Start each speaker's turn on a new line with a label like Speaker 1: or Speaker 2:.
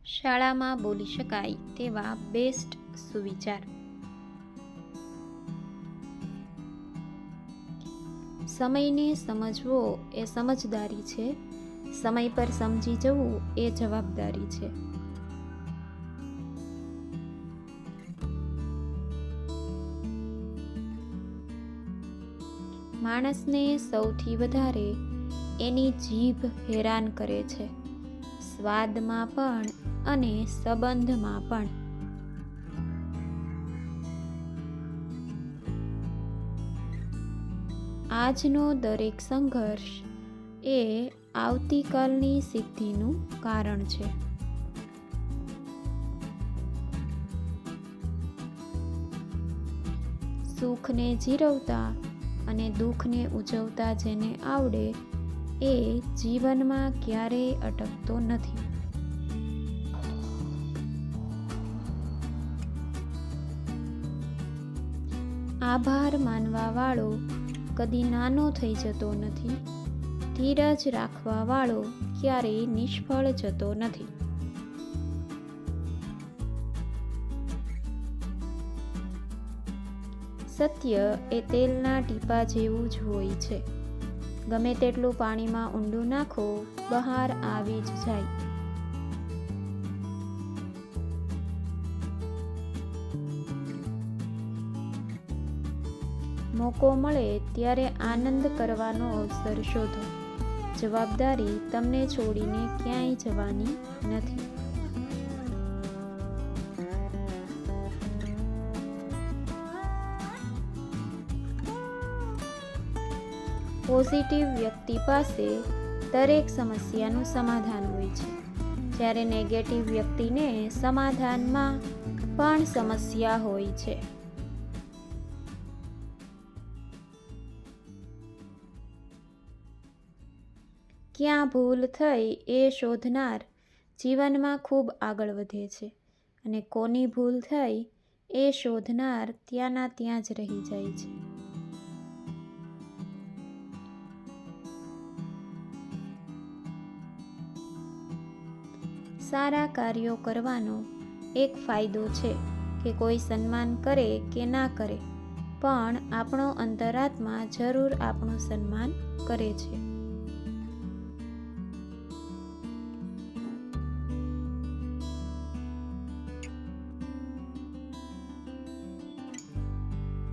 Speaker 1: શાળામાં બોલી શકાય તેવા બેસ્ટ સુવિચાર. સમયને સમજવો એ સમજદારી છે, સમય પર સમજી જવું એ જવાબદારી છે. માણસને સૌથી વધારે એની જીભ હેરાન કરે છે, સ્વાદમાં પણ અને સંબંધમાં પણ. આજનો દરેક સંઘર્ષ એ આવતીકાલની સિદ્ધિનું કારણ છે. સુખને જીરવતા અને દુઃખને ઉજવતા જેને આવડે એ જીવનમાં ક્યારેય અટકતો નથી. આભાર માનવા વાળો કદી નાનો થઈ જતો નથી, ધીરજ રાખવા વાળો ક્યારેય નિષ્ફળ જતો નથી. સત્ય એ તેલના ટીપા જેવું જ હોય છે, ગમે તેટલું પાણીમાં ઊંડું નાખો બહાર આવી જ જાય. મોકો મળે ત્યારે આનંદ કરવાનો અવસર શોધો, જવાબદારી તમને છોડીને ક્યાંય જવાની નથી. પોઝિટિવ વ્યક્તિ પાસે દરેક સમસ્યાનું સમાધાન હોય છે, જ્યારે નેગેટિવ વ્યક્તિને સમાધાનમાં પણ સમસ્યા હોય છે. ક્યાં ભૂલ થઈ એ શોધનાર જીવનમાં ખૂબ આગળ વધે છે, અને કોની ભૂલ થઈ એ શોધનાર ત્યાંના ત્યાં જ રહી જાય છે. સારા કાર્યો કરવાનો એક ફાયદો છે કે કોઈ સન્માન કરે કે ના કરે, પણ આપણો અંતરાત્મા જરૂર આપણું સન્માન કરે છે.